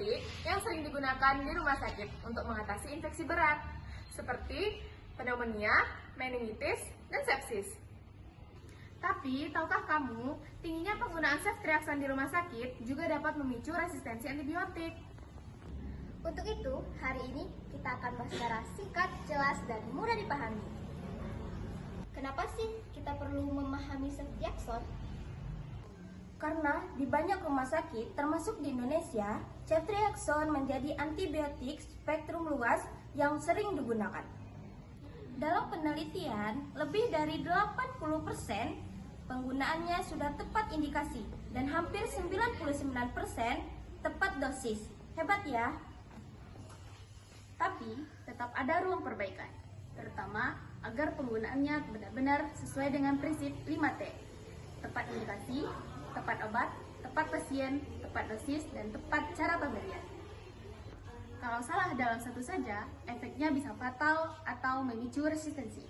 antibiotik yang sering digunakan di rumah sakit untuk mengatasi infeksi berat, seperti pneumonia, meningitis, dan sepsis. Tapi, tahukah kamu, tingginya penggunaan ceftriaxone di rumah sakit juga dapat memicu resistensi antibiotik. Untuk itu, hari ini kita akan bahas secara singkat, jelas, dan mudah dipahami. Kenapa sih kita perlu memahami ceftriaxone? Karena di banyak rumah sakit, termasuk di Indonesia, ceftriaxone menjadi antibiotik spektrum luas yang sering digunakan. Dalam penelitian, lebih dari 80% penggunaannya sudah tepat indikasi dan hampir 99% tepat dosis. Hebat ya? Tapi tetap ada ruang perbaikan, terutama agar penggunaannya benar-benar sesuai dengan prinsip 5T. Tepat indikasi, tepat obat, tepat pasien, tepat dosis, dan tepat cara pemberian. Kalau salah dalam satu saja, efeknya bisa fatal atau memicu resistensi.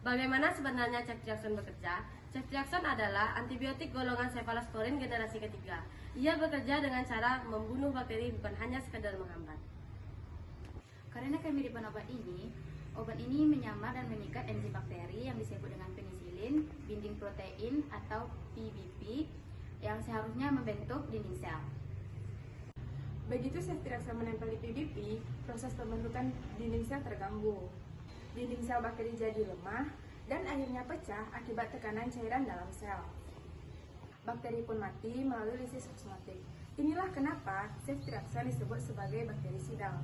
Bagaimana sebenarnya ceftriaxone bekerja? Ceftriaxone adalah antibiotik golongan cephalosporin generasi ketiga. Ia bekerja dengan cara membunuh bakteri, bukan hanya sekedar menghambat. Karena kemiripan obat ini menyamar dan mengikat enzim bakteri yang disebut dengan penisilin, binding protein atau PBP yang seharusnya membentuk dinding sel. Begitu ceftriaxone menempel di PBP, proses pembentukan dinding sel terganggu. Dinding sel bakteri jadi lemah dan akhirnya pecah akibat tekanan cairan dalam sel. Bakteri pun mati melalui lisis osmotik. Inilah kenapa ceftriaxone disebut sebagai bakterisidal.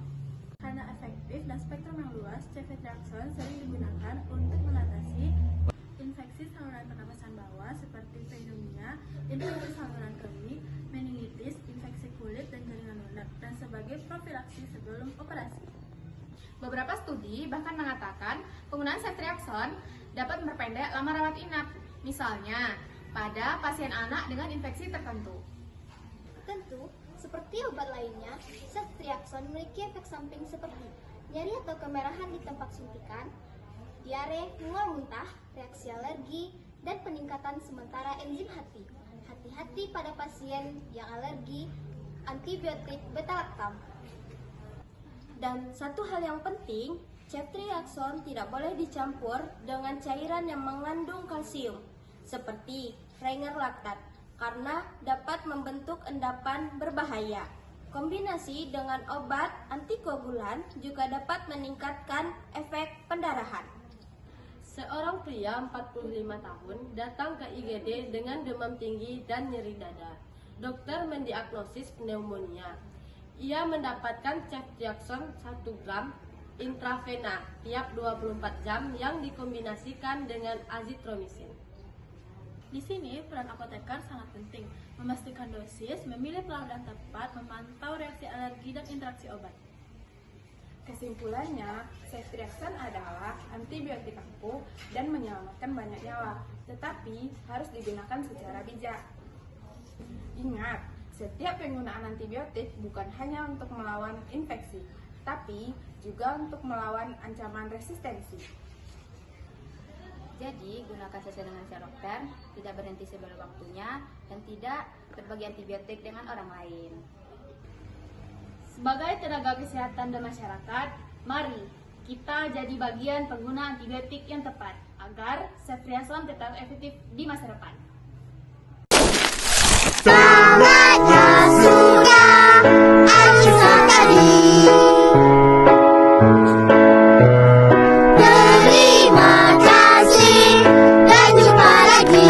Karena efektif dan spektrum yang luas, ceftriaxone sering digunakan untuk mengatasi infeksi saluran pernapasan bawah seperti pneumonia, infeksi saluran kemih, meningitis, infeksi kulit, dan jaringan lunak, dan sebagai profilaksi sebelum operasi. Beberapa studi bahkan mengatakan penggunaan ceftriaxone dapat memperpendek lama rawat inap, misalnya pada pasien anak dengan infeksi tertentu. Tentu, seperti obat lainnya, ceftriaxone memiliki efek samping seperti nyeri atau kemerahan di tempat suntikan, diare, mual muntah, reaksi alergi, dan peningkatan sementara enzim hati. Hati-hati pada pasien yang alergi antibiotik beta-lactam. Dan satu hal yang penting, ceftriaxone tidak boleh dicampur dengan cairan yang mengandung kalsium, seperti Renger laktat, karena dapat membentuk endapan berbahaya. Kombinasi dengan obat antikoagulan juga dapat meningkatkan efek pendarahan. Seorang pria 45 tahun datang ke IGD dengan demam tinggi dan nyeri dada. Dokter mendiagnosis pneumonia. Ia mendapatkan ceftriaxone 1 gram intravena tiap 24 jam yang dikombinasikan dengan azitromisin. Di sini, peran apoteker sangat penting, memastikan dosis, memilih pelanggan tepat, memantau reaksi alergi dan interaksi obat. Kesimpulannya, ceftriaxone adalah antibiotik ampuh dan menyelamatkan banyak nyawa, tetapi harus digunakan secara bijak. Ingat, setiap penggunaan antibiotik bukan hanya untuk melawan infeksi, tapi juga untuk melawan ancaman resistensi. Jadi, gunakan sesuai dengan resep dokter, tidak berhenti sebelum waktunya, dan tidak berbagi antibiotik dengan orang lain. Sebagai tenaga kesehatan dan masyarakat, mari kita jadi bagian pengguna antibiotik yang tepat agar ceftriaxone tetap efektif di masa depan. Saatnya sudah acuh tadi. Terima kasih dan jumpa lagi.